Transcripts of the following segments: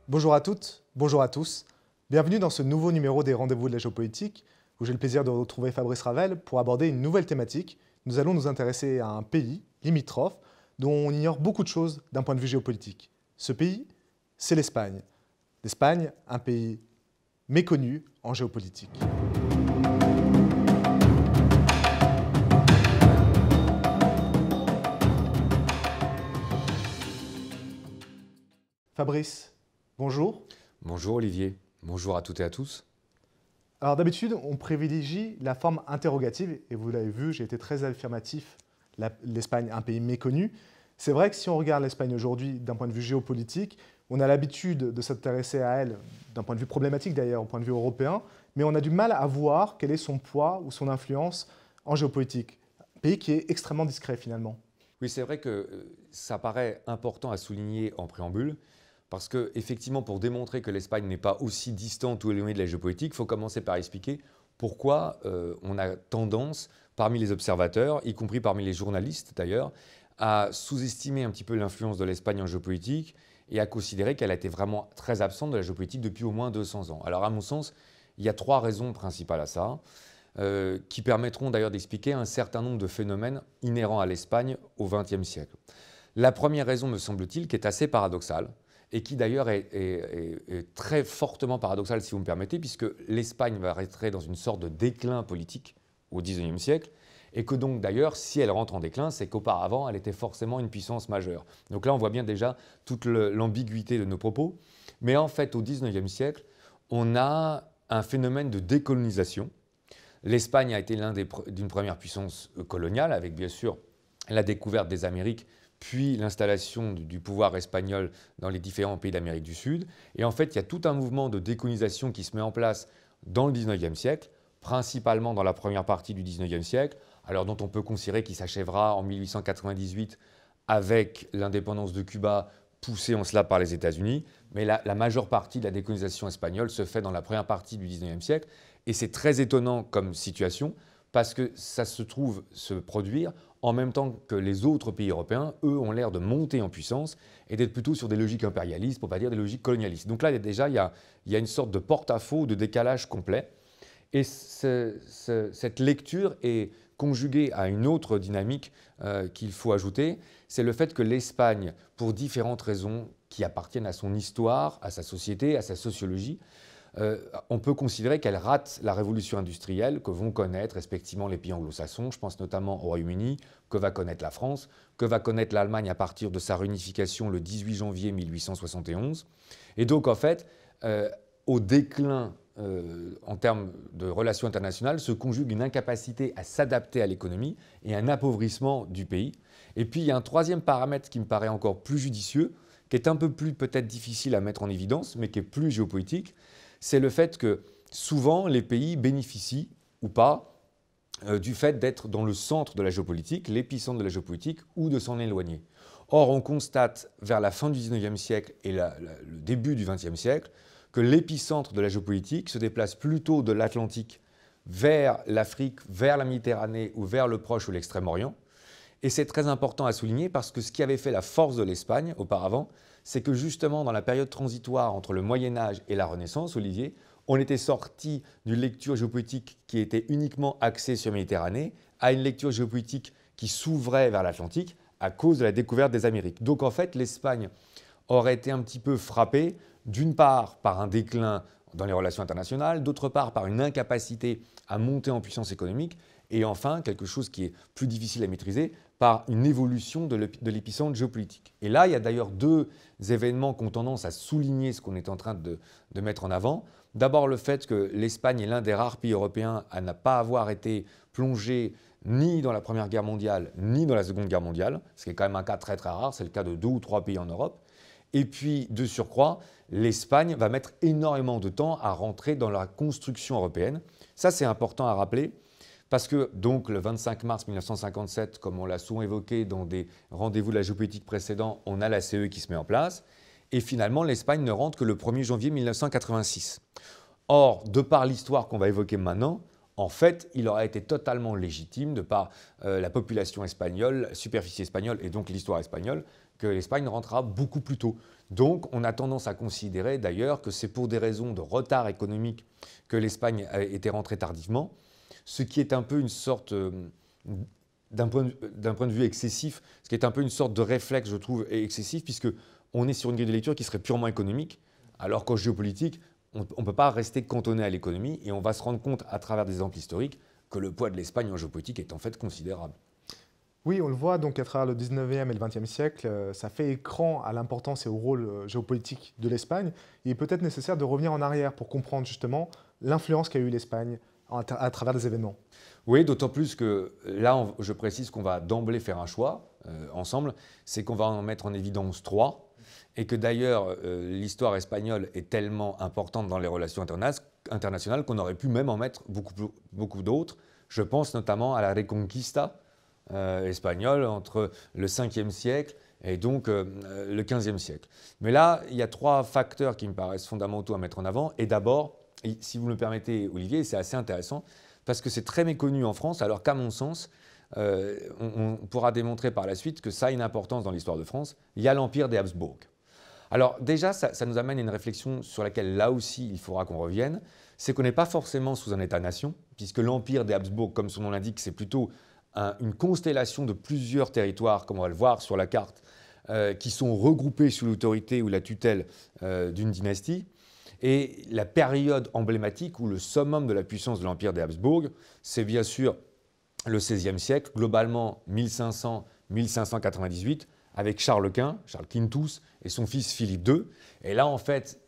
Bonjour à toutes, bonjour à tous. Bienvenue dans ce nouveau numéro des Rendez-vous de la géopolitique, où j'ai le plaisir de retrouver Fabrice Ravel pour aborder une nouvelle thématique. Nous allons nous intéresser à un pays limitrophe dont on ignore beaucoup de choses d'un point de vue géopolitique. Ce pays, c'est l'Espagne. L'Espagne, un pays méconnu en géopolitique. Fabrice, bonjour. Bonjour Olivier, bonjour à toutes et à tous. Alors d'habitude, on privilégie la forme interrogative, et vous l'avez vu, j'ai été très affirmatif, l'Espagne, un pays méconnu. C'est vrai que si on regarde l'Espagne aujourd'hui d'un point de vue géopolitique, on a l'habitude de s'intéresser à elle, d'un point de vue problématique d'ailleurs, au point de vue européen, mais on a du mal à voir quel est son poids ou son influence en géopolitique. Un pays qui est extrêmement discret finalement. Oui, c'est vrai que ça paraît important à souligner en préambule, parce que effectivement, pour démontrer que l'Espagne n'est pas aussi distante ou éloignée de la géopolitique, il faut commencer par expliquer pourquoi on a tendance, parmi les observateurs, y compris parmi les journalistes d'ailleurs, à sous-estimer un petit peu l'influence de l'Espagne en géopolitique et à considérer qu'elle a été vraiment très absente de la géopolitique depuis au moins 200 ans. Alors à mon sens, il y a trois raisons principales à ça, qui permettront d'ailleurs d'expliquer un certain nombre de phénomènes inhérents à l'Espagne au XXe siècle. La première raison, me semble-t-il, qui est assez paradoxale, et qui d'ailleurs est très fortement paradoxale, si vous me permettez, puisque l'Espagne va rentrer dans une sorte de déclin politique au XIXe siècle, et que donc d'ailleurs, si elle rentre en déclin, c'est qu'auparavant, elle était forcément une puissance majeure. Donc là, on voit bien déjà toute l'ambiguïté de nos propos. Mais en fait, au XIXe siècle, on a un phénomène de décolonisation. L'Espagne a été d'une première puissance coloniale, avec bien sûr la découverte des Amériques, puis l'installation du pouvoir espagnol dans les différents pays d'Amérique du Sud. Et en fait, il y a tout un mouvement de décolonisation qui se met en place dans le XIXe siècle, principalement dans la première partie du XIXe siècle, alors dont on peut considérer qu'il s'achèvera en 1898 avec l'indépendance de Cuba, poussée en cela par les États-Unis. Mais la majeure partie de la décolonisation espagnole se fait dans la première partie du XIXe siècle. Et c'est très étonnant comme situation, parce que ça se trouve se produire en même temps que les autres pays européens, eux, ont l'air de monter en puissance et d'être plutôt sur des logiques impérialistes, pour ne pas dire des logiques colonialistes. Donc là, il y a une sorte de porte-à-faux, de décalage complet. Et cette lecture est conjuguée à une autre dynamique qu'il faut ajouter, c'est le fait que l'Espagne, pour différentes raisons qui appartiennent à son histoire, à sa société, à sa sociologie, on peut considérer qu'elle rate la révolution industrielle que vont connaître respectivement les pays anglo-saxons, je pense notamment au Royaume-Uni, que va connaître la France, que va connaître l'Allemagne à partir de sa réunification le 18 janvier 1871. Et donc en fait, au déclin en termes de relations internationales se conjugue une incapacité à s'adapter à l'économie et un appauvrissement du pays. Et puis il y a un troisième paramètre qui me paraît encore plus judicieux, qui est un peu plus peut-être difficile à mettre en évidence, mais qui est plus géopolitique, c'est le fait que souvent les pays bénéficient ou pas du fait d'être dans le centre de la géopolitique, l'épicentre de la géopolitique, ou de s'en éloigner. Or, on constate vers la fin du XIXe siècle et le début du XXe siècle que l'épicentre de la géopolitique se déplace plutôt de l'Atlantique vers l'Afrique, vers la Méditerranée ou vers le Proche ou l'Extrême-Orient. Et c'est très important à souligner parce que ce qui avait fait la force de l'Espagne auparavant, c'est que justement dans la période transitoire entre le Moyen-Âge et la Renaissance, Olivier, on était sorti d'une lecture géopolitique qui était uniquement axée sur la Méditerranée à une lecture géopolitique qui s'ouvrait vers l'Atlantique à cause de la découverte des Amériques. Donc en fait, l'Espagne aurait été un petit peu frappée, d'une part par un déclin dans les relations internationales, d'autre part par une incapacité à monter en puissance économique, et enfin, quelque chose qui est plus difficile à maîtriser, par une évolution de l'épicentre géopolitique. Et là, il y a d'ailleurs deux événements qui ont tendance à souligner ce qu'on est en train de mettre en avant. D'abord, le fait que l'Espagne est l'un des rares pays européens à ne pas avoir été plongé ni dans la Première Guerre mondiale, ni dans la Seconde Guerre mondiale, ce qui est quand même un cas très très rare, c'est le cas de 2 ou 3 pays en Europe. Et puis, de surcroît, l'Espagne va mettre énormément de temps à rentrer dans la construction européenne. Ça, c'est important à rappeler. Parce que donc le 25 mars 1957, comme on l'a souvent évoqué dans des rendez-vous de la géopolitique précédents, on a la CE qui se met en place. Et finalement, l'Espagne ne rentre que le 1er janvier 1986. Or, de par l'histoire qu'on va évoquer maintenant, en fait, il aurait été totalement légitime, de par la population espagnole, la superficie espagnole et donc l'histoire espagnole, que l'Espagne rentrera beaucoup plus tôt. Donc on a tendance à considérer d'ailleurs que c'est pour des raisons de retard économique que l'Espagne était rentrée tardivement, ce qui est un peu une sorte, d'un point de vue excessif, ce qui est un peu une sorte de réflexe, je trouve, excessif, puisque on est sur une grille de lecture qui serait purement économique, alors qu'en géopolitique, on ne peut pas rester cantonné à l'économie, et on va se rendre compte à travers des exemples historiques que le poids de l'Espagne en géopolitique est en fait considérable. Oui, on le voit donc à travers le 19e et le 20e siècle, ça fait écran à l'importance et au rôle géopolitique de l'Espagne. Il est peut-être nécessaire de revenir en arrière pour comprendre justement l'influence qu'a eu l'Espagne à travers des événements. Oui, d'autant plus que là, je précise qu'on va d'emblée faire un choix ensemble, c'est qu'on va en mettre en évidence trois, et que d'ailleurs l'histoire espagnole est tellement importante dans les relations internationales qu'on aurait pu même en mettre beaucoup d'autres. Je pense notamment à la Reconquista espagnole entre le 5e siècle et donc le 15e siècle. Mais là, il y a trois facteurs qui me paraissent fondamentaux à mettre en avant. Et d'abord, si vous me le permettez, Olivier, c'est assez intéressant, parce que c'est très méconnu en France, alors qu'à mon sens, on pourra démontrer par la suite que ça a une importance dans l'histoire de France. Il y a l'Empire des Habsbourg. Alors déjà, ça nous amène à une réflexion sur laquelle là aussi il faudra qu'on revienne. C'est qu'on n'est pas forcément sous un État-nation, puisque l'Empire des Habsbourg, comme son nom l'indique, c'est plutôt une constellation de plusieurs territoires, comme on va le voir sur la carte, qui sont regroupés sous l'autorité ou la tutelle d'une dynastie. Et la période emblématique ou le summum de la puissance de l'Empire des Habsbourg, c'est bien sûr le XVIe siècle, globalement 1500-1598, avec Charles Quint, Charles Quintus, et son fils Philippe II. Et là, en fait,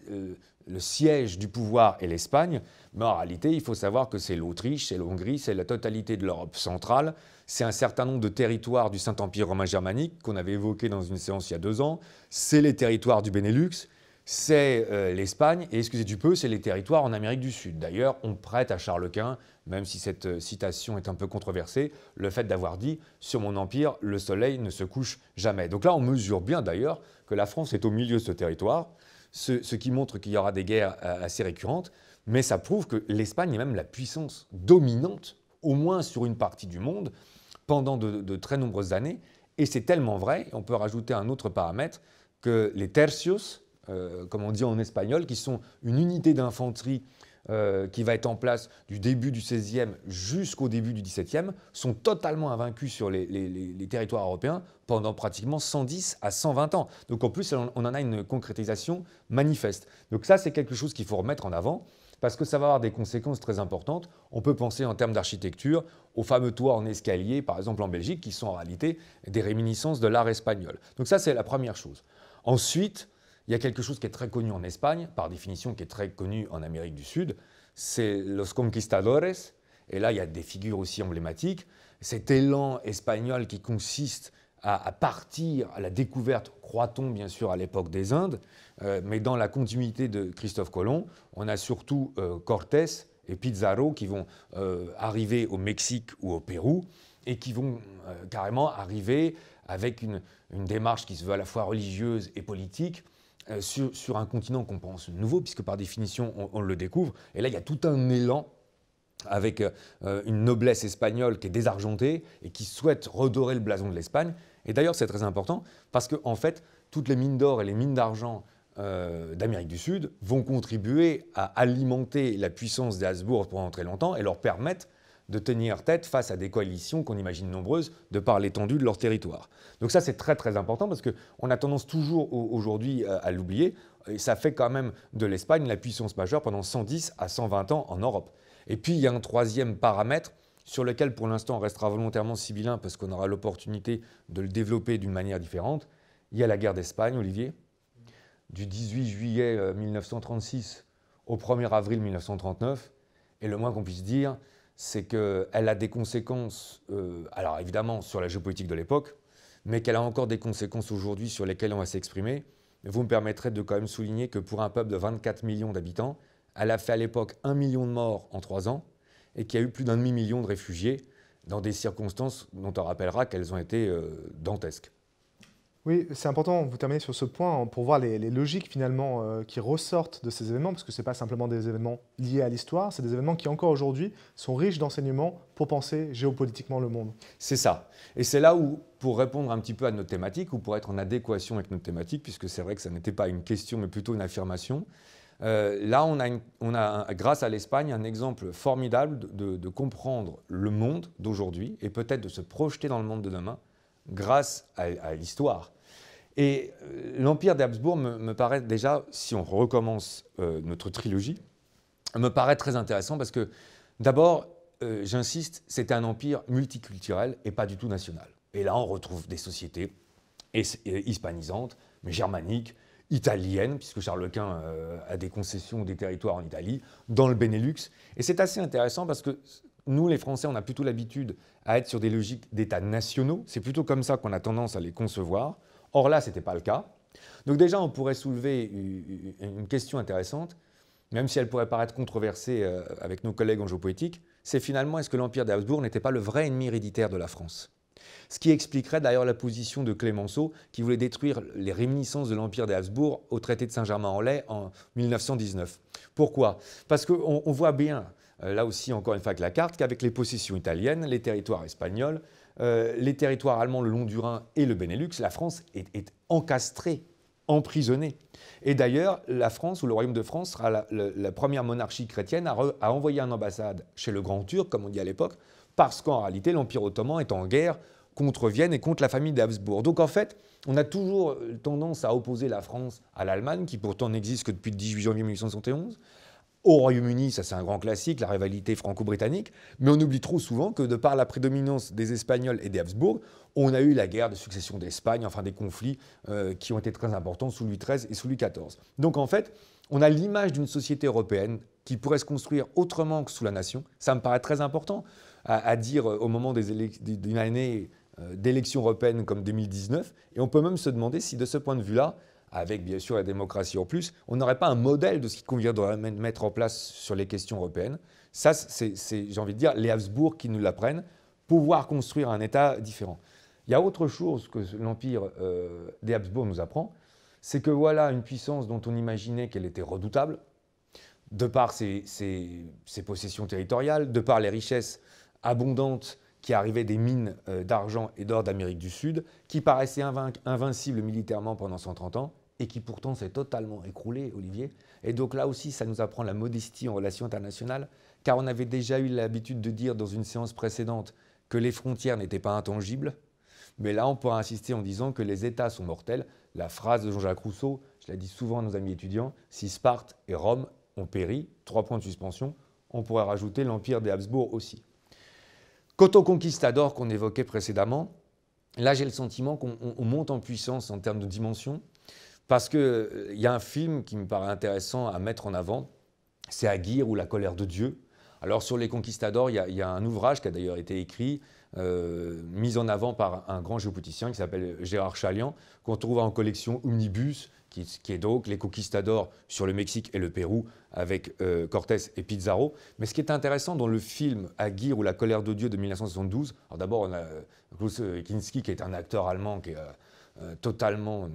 le siège du pouvoir est l'Espagne, mais en réalité, il faut savoir que c'est l'Autriche, c'est l'Hongrie, c'est la totalité de l'Europe centrale, c'est un certain nombre de territoires du Saint-Empire romain germanique qu'on avait évoqué dans une séance il y a 2 ans, c'est les territoires du Benelux, c'est l'Espagne, et excusez du peu, c'est les territoires en Amérique du Sud. D'ailleurs, on prête à Charles Quint, même si cette citation est un peu controversée, le fait d'avoir dit « Sur mon empire, le soleil ne se couche jamais ». Donc là, on mesure bien d'ailleurs que la France est au milieu de ce territoire, ce qui montre qu'il y aura des guerres assez récurrentes, mais ça prouve que l'Espagne est même la puissance dominante, au moins sur une partie du monde, pendant de très nombreuses années. Et c'est tellement vrai, on peut rajouter un autre paramètre, que les tercios, comme on dit en espagnol, qui sont une unité d'infanterie qui va être en place du début du XVIe jusqu'au début du XVIIe, sont totalement invaincus sur les territoires européens pendant pratiquement 110 à 120 ans. Donc en plus, on en a une concrétisation manifeste. Donc ça, c'est quelque chose qu'il faut remettre en avant, parce que ça va avoir des conséquences très importantes. On peut penser en termes d'architecture aux fameux toits en escalier, par exemple en Belgique, qui sont en réalité des réminiscences de l'art espagnol. Donc ça, c'est la première chose. Ensuite, il y a quelque chose qui est très connu en Espagne, par définition qui est très connu en Amérique du Sud, c'est los conquistadores. Et là, il y a des figures aussi emblématiques. Cet élan espagnol qui consiste à partir à la découverte, croit-on bien sûr à l'époque des Indes, mais dans la continuité de Christophe Colomb, on a surtout Cortés et Pizarro qui vont arriver au Mexique ou au Pérou et qui vont carrément arriver avec une démarche qui se veut à la fois religieuse et politique, sur un continent qu'on pense nouveau, puisque par définition, on le découvre. Et là, il y a tout un élan avec une noblesse espagnole qui est désargentée et qui souhaite redorer le blason de l'Espagne. Et d'ailleurs, c'est très important, parce qu'en fait, toutes les mines d'or et les mines d'argent d'Amérique du Sud vont contribuer à alimenter la puissance des Habsbourg pendant très longtemps et leur permettre de tenir tête face à des coalitions qu'on imagine nombreuses de par l'étendue de leur territoire. Donc ça, c'est très très important parce qu'on a tendance toujours aujourd'hui à l'oublier, et ça fait quand même de l'Espagne la puissance majeure pendant 110 à 120 ans en Europe. Et puis il y a un troisième paramètre sur lequel pour l'instant on restera volontairement sibyllin parce qu'on aura l'opportunité de le développer d'une manière différente. Il y a la guerre d'Espagne, Olivier, du 18 juillet 1936 au 1er avril 1939, et le moins qu'on puisse dire, c'est qu'elle a des conséquences, alors évidemment sur la géopolitique de l'époque, mais qu'elle a encore des conséquences aujourd'hui sur lesquelles on va s'exprimer. Vous me permettrez de quand même souligner que pour un peuple de 24 millions d'habitants, elle a fait à l'époque 1 million de morts en 3 ans et qu'il y a eu plus d'1,5 million de réfugiés dans des circonstances dont on rappellera qu'elles ont été dantesques. Oui, c'est important, vous terminez sur ce point pour voir les logiques finalement qui ressortent de ces événements, parce que ce n'est pas simplement des événements liés à l'histoire, c'est des événements qui encore aujourd'hui sont riches d'enseignements pour penser géopolitiquement le monde. C'est ça. Et c'est là où, pour répondre un petit peu à notre thématique, ou pour être en adéquation avec notre thématique, puisque c'est vrai que ça n'était pas une question, mais plutôt une affirmation, là, on a, grâce à l'Espagne, un exemple formidable de comprendre le monde d'aujourd'hui et peut-être de se projeter dans le monde de demain grâce à l'histoire. Et l'Empire des Habsbourg me paraît déjà, si on recommence notre trilogie, me paraît très intéressant parce que d'abord, j'insiste, c'était un empire multiculturel et pas du tout national. Et là, on retrouve des sociétés hispanisantes, mais germaniques, italiennes, puisque Charles Quint a des concessions, des territoires en Italie, dans le Benelux. Et c'est assez intéressant parce que nous, les Français, on a plutôt l'habitude à être sur des logiques d'États nationaux. C'est plutôt comme ça qu'on a tendance à les concevoir. Or là, ce n'était pas le cas. Donc déjà, on pourrait soulever une question intéressante, même si elle pourrait paraître controversée avec nos collègues en géopolitique, c'est finalement est-ce que l'Empire des Habsbourg n'était pas le vrai ennemi héréditaire de la France? Ce qui expliquerait d'ailleurs la position de Clémenceau, qui voulait détruire les réminiscences de l'Empire des Habsbourg au traité de Saint-Germain-en-Laye en 1919. Pourquoi? Parce qu'on voit bien, là aussi encore une fois avec la carte, qu'avec les possessions italiennes, les territoires espagnols, les territoires allemands le long du Rhin et le Benelux, la France est encastrée, emprisonnée. Et d'ailleurs, la France ou le Royaume de France sera la première monarchie chrétienne à envoyer une ambassade chez le Grand Turc, comme on dit à l'époque, parce qu'en réalité, l'Empire ottoman est en guerre contre Vienne et contre la famille d'Habsbourg. Donc en fait, on a toujours tendance à opposer la France à l'Allemagne, qui pourtant n'existe que depuis le 18 janvier 1871. Au Royaume-Uni, ça c'est un grand classique, la rivalité franco-britannique, mais on oublie trop souvent que de par la prédominance des Espagnols et des Habsbourg, on a eu la guerre de succession d'Espagne, enfin des conflits qui ont été très importants sous Louis XIII et sous Louis XIV. Donc en fait, on a l'image d'une société européenne qui pourrait se construire autrement que sous la nation. Ça me paraît très important à dire au moment d'une année d'élections européennes comme 2019. Et on peut même se demander si de ce point de vue-là, avec bien sûr la démocratie en plus, on n'aurait pas un modèle de ce qu'il conviendrait mettre en place sur les questions européennes. Ça, c'est, j'ai envie de dire, les Habsbourg qui nous l'apprennent, pouvoir construire un État différent. Il y a autre chose que l'Empire des Habsbourg nous apprend, c'est que voilà une puissance dont on imaginait qu'elle était redoutable, de par ses possessions territoriales, de par les richesses abondantes qui arrivaient des mines d'argent et d'or d'Amérique du Sud, qui paraissait invincible militairement pendant 130 ans, et qui pourtant s'est totalement écroulé, Olivier. Et donc là aussi, ça nous apprend la modestie en relations internationales, car on avait déjà eu l'habitude de dire dans une séance précédente que les frontières n'étaient pas intangibles, mais là, on pourra insister en disant que les États sont mortels. La phrase de Jean-Jacques Rousseau, je la dis souvent à nos amis étudiants, si Sparte et Rome ont péri, 3 points de suspension, on pourrait rajouter l'Empire des Habsbourg aussi. Quant aux conquistadors qu'on évoquait précédemment, là j'ai le sentiment qu'on monte en puissance en termes de dimension, parce qu'il y a un film qui me paraît intéressant à mettre en avant, c'est Aguirre ou La colère de Dieu. Alors sur les conquistadors, il y a un ouvrage qui a d'ailleurs été écrit, mis en avant par un grand géopoliticien qui s'appelle Gérard Chalian, qu'on trouve en collection Omnibus, qui est donc les conquistadors sur le Mexique et le Pérou avec Cortés et Pizarro. Mais ce qui est intéressant dans le film Aguirre ou La colère de Dieu de 1972, alors d'abord on a Klaus Kinski qui est un acteur allemand qui est totalement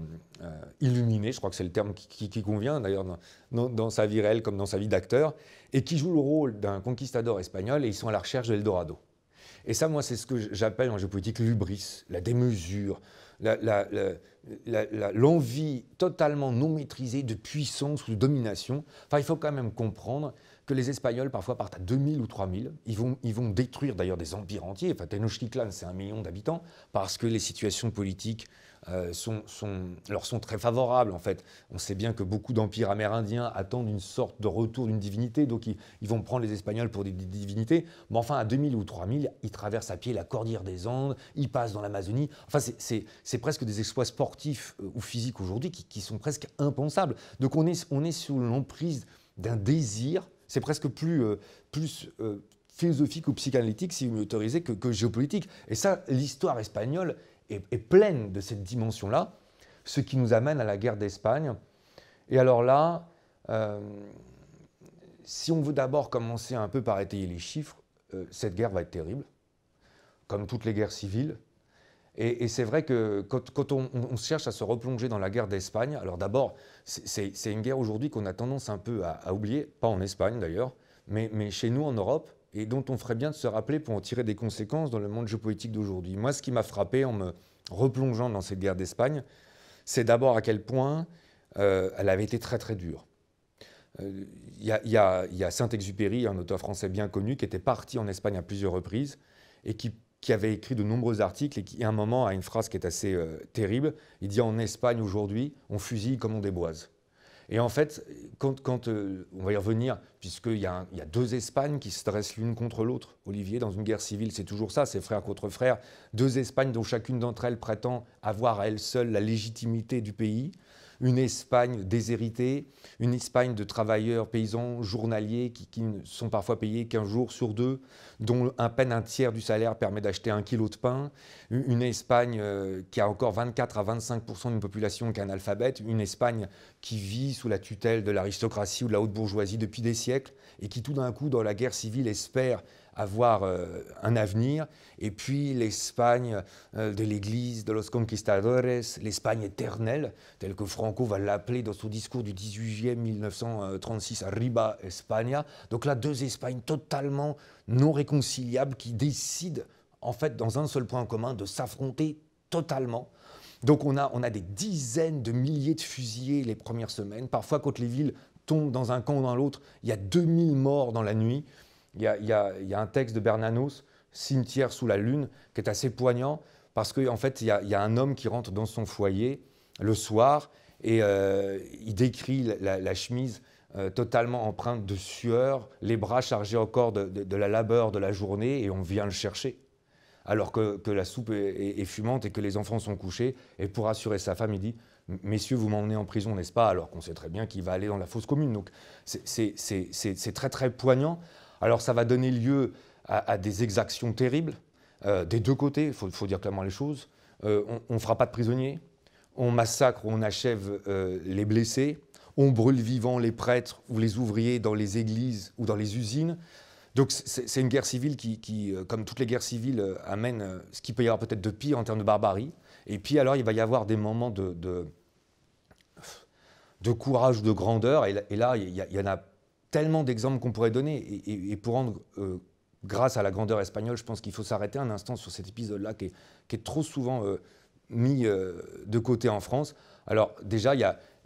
illuminé, je crois que c'est le terme qui convient d'ailleurs dans sa vie réelle comme dans sa vie d'acteur, et qui joue le rôle d'un conquistador espagnol et ils sont à la recherche de l'Eldorado. Et ça, moi, c'est ce que j'appelle en géopolitique l'hubris, la démesure, l'envie totalement non maîtrisée de puissance ou de domination. Enfin, il faut quand même comprendre que les Espagnols, parfois, partent à 2000 ou 3000. Ils vont détruire d'ailleurs des empires entiers. Enfin, Tenochtitlan, c'est 1 million d'habitants, parce que les situations politiques leur sont très favorables. En fait, on sait bien que beaucoup d'empires amérindiens attendent une sorte de retour d'une divinité, donc ils vont prendre les Espagnols pour des divinités. Mais enfin, à 2000 ou 3000, ils traversent à pied la cordillère des Andes, ils passent dans l'Amazonie. Enfin, c'est presque des exploits sportifs ou physiques aujourd'hui qui sont presque impensables. Donc on est sous l'emprise d'un désir, c'est presque plus philosophique ou psychanalytique, si vous m'autorisez, que géopolitique. Et ça, l'histoire espagnole est pleine de cette dimension-là, ce qui nous amène à la guerre d'Espagne. Et alors là, si on veut d'abord commencer un peu par étayer les chiffres, cette guerre va être terrible, comme toutes les guerres civiles. Et c'est vrai que quand on cherche à se replonger dans la guerre d'Espagne, alors d'abord, c'est une guerre aujourd'hui qu'on a tendance un peu à oublier, pas en Espagne d'ailleurs, mais chez nous en Europe, et dont on ferait bien de se rappeler pour en tirer des conséquences dans le monde géopolitique d'aujourd'hui. Moi, ce qui m'a frappé en me replongeant dans cette guerre d'Espagne, c'est d'abord à quel point elle avait été très très dure. Il y a Saint-Exupéry, un auteur français bien connu, qui était parti en Espagne à plusieurs reprises et qui avait écrit de nombreux articles et qui, à un moment, a une phrase qui est assez terrible. Il dit « En Espagne, aujourd'hui, on fusille comme on déboise ». Et en fait, quand on va y revenir, puisqu'il y a deux Espagnes qui se dressent l'une contre l'autre, Olivier, dans une guerre civile, c'est toujours ça, c'est frère contre frère. Deux Espagnes dont chacune d'entre elles prétend avoir à elle seule la légitimité du pays. Une Espagne déshéritée, une Espagne de travailleurs, paysans, journaliers qui ne sont parfois payés qu'un jour sur deux, dont à peine un tiers du salaire permet d'acheter 1 kilo de pain. Une Espagne qui a encore 24 à 25% d'une population qui est analphabète. Une Espagne qui vit sous la tutelle de l'aristocratie ou de la haute bourgeoisie depuis des siècles et qui tout d'un coup, dans la guerre civile, espère avoir un avenir. Et puis l'Espagne de l'Église, de los conquistadores, l'Espagne éternelle, telle que Franco va l'appeler dans son discours du 18 juillet 1936, Arriba España. Donc là, deux Espagnes totalement non réconciliables qui décident, en fait, dans un seul point commun, de s'affronter totalement. Donc on a des dizaines de milliers de fusillés les premières semaines. Parfois, quand les villes tombent dans un camp ou dans l'autre, il y a 2000 morts dans la nuit. Il y a un texte de Bernanos, Cimetière sous la lune, qui est assez poignant, parce qu'en fait, il y a un homme qui rentre dans son foyer le soir, et il décrit la chemise totalement empreinte de sueur, les bras chargés encore de la labeur de la journée, et on vient le chercher. Alors que la soupe est fumante et que les enfants sont couchés. Et pour rassurer sa femme, il dit « Messieurs, vous m'emmenez en prison, n'est-ce pas ?» Alors qu'on sait très bien qu'il va aller dans la fosse commune. Donc c'est très très poignant. Alors ça va donner lieu à des exactions terribles, des deux côtés, il faut dire clairement les choses. On ne fera pas de prisonniers, on massacre ou on achève les blessés, on brûle vivants les prêtres ou les ouvriers dans les églises ou dans les usines. Donc c'est une guerre civile qui, comme toutes les guerres civiles, amène ce qu'il peut y avoir peut-être de pire en termes de barbarie. Et puis alors il va y avoir des moments de courage, de grandeur, et là il y en a tellement d'exemples qu'on pourrait donner. Et pour rendre grâce à la grandeur espagnole, je pense qu'il faut s'arrêter un instant sur cet épisode-là qui est trop souvent mis de côté en France. Alors déjà, il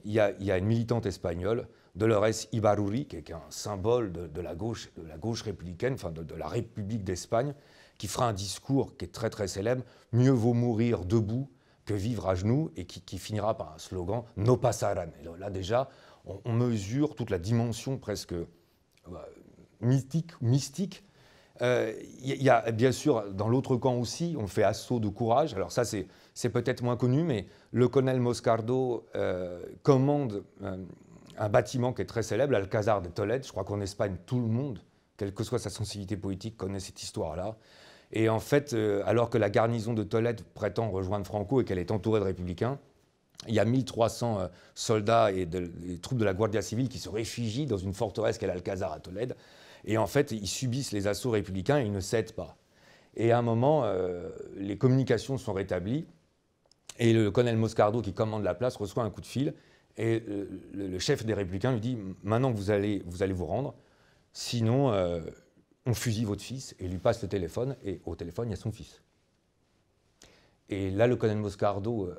y a une militante espagnole, Dolores Ibarruri, qui est un symbole de la gauche républicaine, enfin de la République d'Espagne, qui fera un discours qui est très très célèbre, « Mieux vaut mourir debout que vivre à genoux », et qui finira par un slogan « No pasarán ». Et là déjà, on mesure toute la dimension presque mystique. Il y a bien sûr, dans l'autre camp aussi, on fait assaut de courage. Alors ça, c'est peut-être moins connu, mais le colonel Moscardo commande un bâtiment qui est très célèbre, l'Alcázar de Tolède. Je crois qu'en Espagne, tout le monde, quelle que soit sa sensibilité politique, connaît cette histoire-là. Et en fait, alors que la garnison de Tolède prétend rejoindre Franco et qu'elle est entourée de républicains, il y a 1300 soldats et des troupes de la Guardia Civile qui se réfugient dans une forteresse qu'est l'Alcázar à Tolède. Et en fait, ils subissent les assauts républicains et ils ne cèdent pas. Et à un moment, les communications sont rétablies et le colonel Moscardo, qui commande la place, reçoit un coup de fil. Et le chef des républicains lui dit « Maintenant que vous allez vous rendre, sinon on fusille votre fils ». Et il lui passe le téléphone, et au téléphone, il y a son fils. Et là, le colonel Moscardo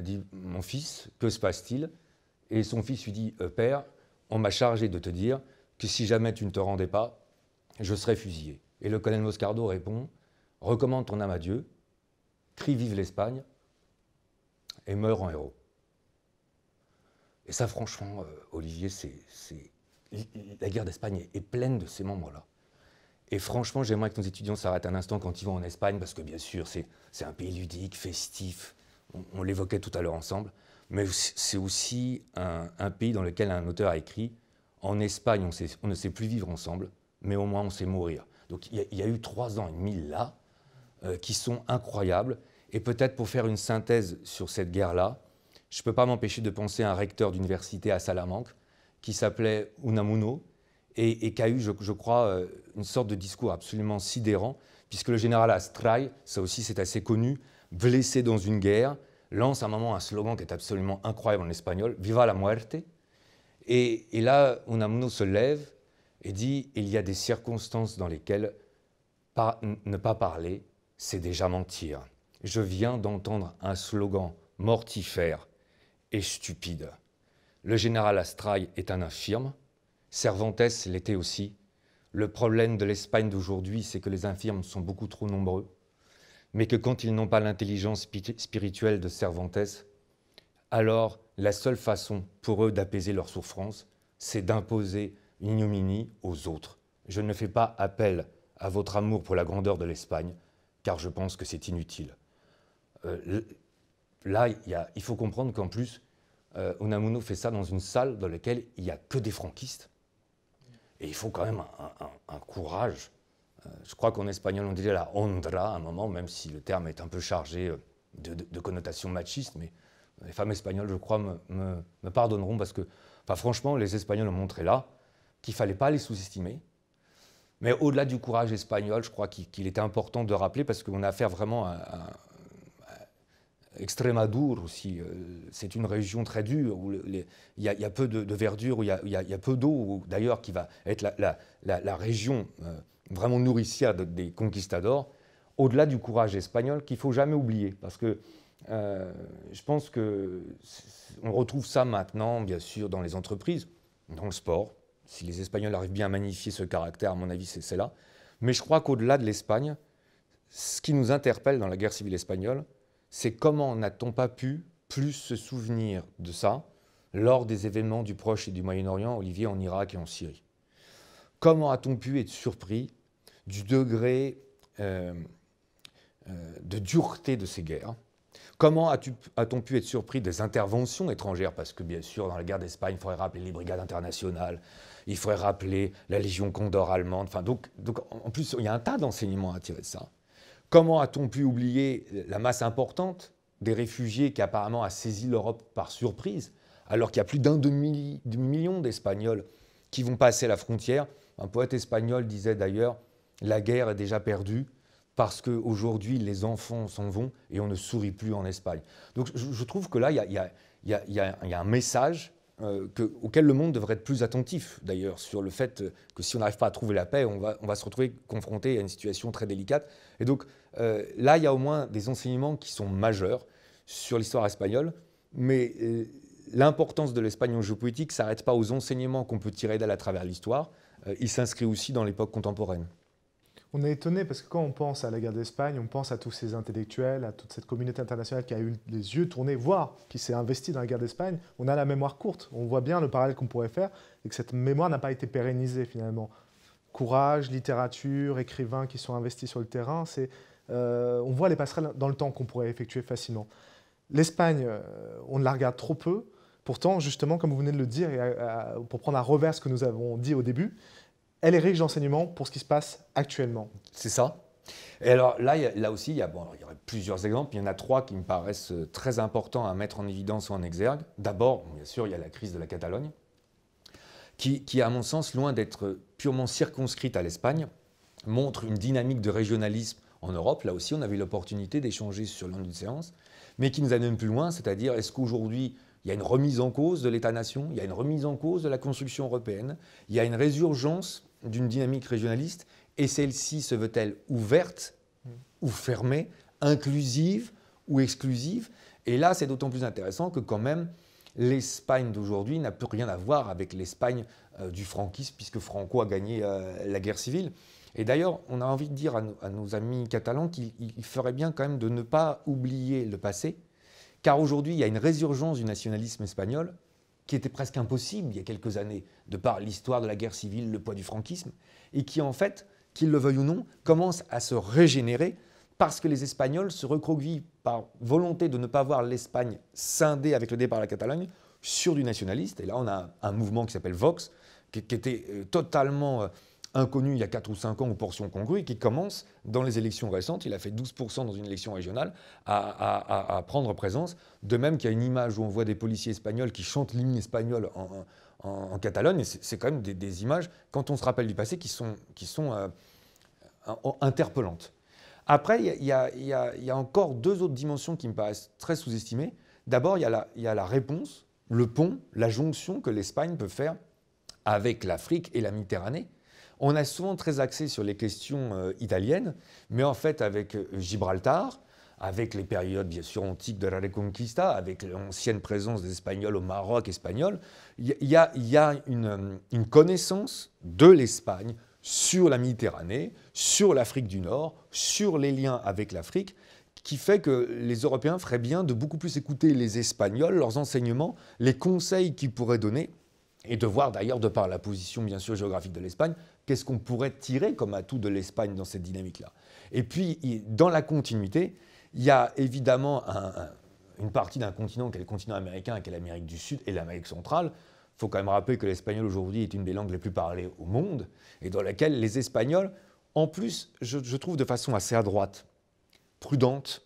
dit « Mon fils, que se passe-t-il » Et son fils lui dit « Père, on m'a chargé de te dire que si jamais tu ne te rendais pas, je serais fusillé. » Et le colonel Moscardo répond « Recommande ton âme à Dieu, crie vive l'Espagne et meurs en héros. » Et ça, franchement, Olivier, la guerre d'Espagne est pleine de ces membres-là. Et franchement, j'aimerais que nos étudiants s'arrêtent un instant quand ils vont en Espagne, parce que bien sûr, c'est un pays ludique, festif, on l'évoquait tout à l'heure ensemble, mais c'est aussi un pays dans lequel un auteur a écrit « En Espagne, on ne sait plus vivre ensemble, mais au moins on sait mourir ». Donc il y a eu 3 ans et demi là, qui sont incroyables. Et peut-être pour faire une synthèse sur cette guerre-là, je ne peux pas m'empêcher de penser à un recteur d'université à Salamanque qui s'appelait Unamuno et qui a eu, je crois, une sorte de discours absolument sidérant, puisque le général Astray, ça aussi c'est assez connu, blessé dans une guerre, lance à un moment un slogan qui est absolument incroyable en espagnol, Viva la muerte. Et là, Unamuno se lève et dit, il y a des circonstances dans lesquelles ne pas parler, c'est déjà mentir. Je viens d'entendre un slogan mortifère et stupide. Le général Astraï est un infirme, Cervantes l'était aussi. Le problème de l'Espagne d'aujourd'hui, c'est que les infirmes sont beaucoup trop nombreux, mais que quand ils n'ont pas l'intelligence spirituelle de Cervantes, alors la seule façon pour eux d'apaiser leur souffrance, c'est d'imposer une ignominie aux autres. Je ne fais pas appel à votre amour pour la grandeur de l'Espagne, car je pense que c'est inutile. Là, il faut comprendre qu'en plus, Unamuno fait ça dans une salle dans laquelle il n'y a que des franquistes. Et il faut quand même un courage. Je crois qu'en espagnol, on disait la hondra à un moment, même si le terme est un peu chargé de connotations machistes, mais les femmes espagnoles, je crois, me pardonneront parce que, enfin, franchement, les Espagnols ont montré là qu'il ne fallait pas les sous-estimer. Mais au-delà du courage espagnol, je crois qu'il était important de rappeler, parce qu'on a affaire vraiment à Extremadure aussi. C'est une région très dure où il y a peu de verdure, où il y a peu d'eau, d'ailleurs, qui va être la région vraiment nourricière des conquistadors. Au-delà du courage espagnol, qu'il ne faut jamais oublier, parce que je pense qu'on retrouve ça maintenant, bien sûr, dans les entreprises, dans le sport. Si les Espagnols arrivent bien à magnifier ce caractère, à mon avis, c'est là. Mais je crois qu'au-delà de l'Espagne, ce qui nous interpelle dans la guerre civile espagnole, c'est comment n'a-t-on pas pu plus se souvenir de ça lors des événements du Proche et du Moyen-Orient, Olivier, en Irak et en Syrie. Comment a-t-on pu être surpris du degré de dureté de ces guerres? Comment a-t-on pu être surpris des interventions étrangères? Parce que bien sûr, dans la guerre d'Espagne, il faudrait rappeler les brigades internationales, il faudrait rappeler la Légion Condor allemande. Enfin, donc, en plus, il y a un tas d'enseignements à tirer de ça. Comment a-t-on pu oublier la masse importante des réfugiés qui apparemment a saisi l'Europe par surprise, alors qu'il y a plus d'un demi-million d'Espagnols qui vont passer la frontière? Un poète espagnol disait d'ailleurs « La guerre est déjà perdue ». Parce qu'aujourd'hui, les enfants s'en vont et on ne sourit plus en Espagne. Donc je trouve que là, il y a un message auquel le monde devrait être plus attentif, d'ailleurs, sur le fait que si on n'arrive pas à trouver la paix, on va se retrouver confronté à une situation très délicate. Et donc là, il y a au moins des enseignements qui sont majeurs sur l'histoire espagnole, mais l'importance de l'Espagne en géopolitique ne s'arrête pas aux enseignements qu'on peut tirer d'elle à travers l'histoire, il s'inscrit aussi dans l'époque contemporaine. On est étonné parce que quand on pense à la guerre d'Espagne, on pense à tous ces intellectuels, à toute cette communauté internationale qui a eu les yeux tournés, voire qui s'est investie dans la guerre d'Espagne. On a la mémoire courte. On voit bien le parallèle qu'on pourrait faire et que cette mémoire n'a pas été pérennisée finalement. Courage, littérature, écrivains qui sont investis sur le terrain, on voit les passerelles dans le temps qu'on pourrait effectuer facilement. L'Espagne, on la regarde trop peu. Pourtant, justement, comme vous venez de le dire, pour prendre à revers ce que nous avons dit au début, elle est riche d'enseignements pour ce qui se passe actuellement. C'est ça. Et alors là aussi, il y aurait plusieurs exemples. Il y en a trois qui me paraissent très importants à mettre en évidence ou en exergue. D'abord, bien sûr, il y a la crise de la Catalogne, qui à mon sens, loin d'être purement circonscrite à l'Espagne, montre une dynamique de régionalisme en Europe. Là aussi, on avait l'opportunité d'échanger sur l'an d'une séance, mais qui nous amène plus loin, c'est-à-dire est-ce qu'aujourd'hui, il y a une remise en cause de l'État-nation, il y a une remise en cause de la construction européenne, il y a une résurgence d'une dynamique régionaliste, et celle-ci se veut-elle ouverte ou fermée, inclusive ou exclusive? Et là, c'est d'autant plus intéressant que quand même, l'Espagne d'aujourd'hui n'a plus rien à voir avec l'Espagne du franquisme, puisque Franco a gagné la guerre civile. Et d'ailleurs, on a envie de dire à nos amis catalans qu'il ferait bien quand même de ne pas oublier le passé, car aujourd'hui, il y a une résurgence du nationalisme espagnol qui était presque impossible il y a quelques années, de par l'histoire de la guerre civile, le poids du franquisme, et qui en fait, qu'ils le veuillent ou non, commence à se régénérer parce que les Espagnols se recroquevillent par volonté de ne pas voir l'Espagne scindée avec le départ de la Catalogne sur du nationaliste. Et là, on a un mouvement qui s'appelle Vox, qui était totalement inconnu il y a 4 ou 5 ans aux portions congrues et qui commence dans les élections récentes, il a fait 12% dans une élection régionale, à prendre présence. De même qu'il y a une image où on voit des policiers espagnols qui chantent l'hymne espagnol en Catalogne, et c'est quand même des images, quand on se rappelle du passé, qui sont interpellantes. Après, il y a encore deux autres dimensions qui me paraissent très sous-estimées. D'abord, il y a la réponse, le pont, la jonction que l'Espagne peut faire avec l'Afrique et la Méditerranée. On a souvent très axé sur les questions italiennes, mais en fait, avec Gibraltar, avec les périodes bien sûr antiques de la Reconquista, avec l'ancienne présence des Espagnols au Maroc espagnol, il y a une connaissance de l'Espagne sur la Méditerranée, sur l'Afrique du Nord, sur les liens avec l'Afrique, qui fait que les Européens feraient bien de beaucoup plus écouter les Espagnols, leurs enseignements, les conseils qu'ils pourraient donner, et de voir d'ailleurs, de par la position bien sûr géographique de l'Espagne, qu'est-ce qu'on pourrait tirer comme atout de l'Espagne dans cette dynamique-là. Et puis, dans la continuité, il y a évidemment une partie d'un continent qui est le continent américain, qui est l'Amérique du Sud et l'Amérique centrale. Il faut quand même rappeler que l'espagnol aujourd'hui est une des langues les plus parlées au monde et dans laquelle les Espagnols, en plus, je trouve de façon assez adroite, prudente,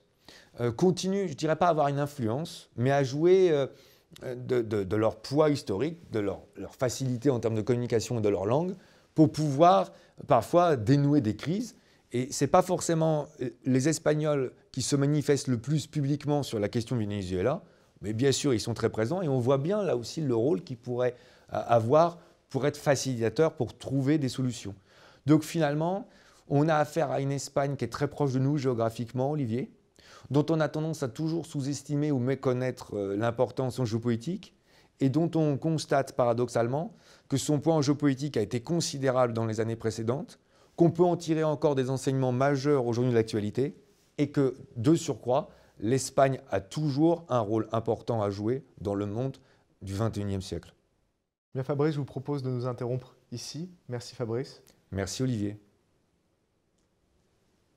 continuent, je ne dirais pas à avoir une influence, mais à jouer de leur poids historique, de leur facilité en termes de communication et de leur langue, pour pouvoir parfois dénouer des crises. Et ce n'est pas forcément les Espagnols qui se manifestent le plus publiquement sur la question du Venezuela, mais bien sûr, ils sont très présents et on voit bien là aussi le rôle qu'ils pourraient avoir pour être facilitateurs, pour trouver des solutions. Donc finalement, on a affaire à une Espagne qui est très proche de nous géographiquement, Olivier, dont on a tendance à toujours sous-estimer ou méconnaître l'importance en géopolitique, et dont on constate paradoxalement que son poids en géopolitique a été considérable dans les années précédentes, qu'on peut en tirer encore des enseignements majeurs aujourd'hui de l'actualité, et que, de surcroît, l'Espagne a toujours un rôle important à jouer dans le monde du XXIe siècle. Bien Fabrice, je vous propose de nous interrompre ici. Merci Fabrice. Merci Olivier.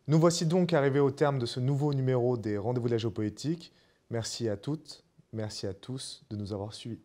Nous voici donc arrivés au terme de ce nouveau numéro des Rendez-vous de la géopolitique. Merci à toutes, merci à tous de nous avoir suivis.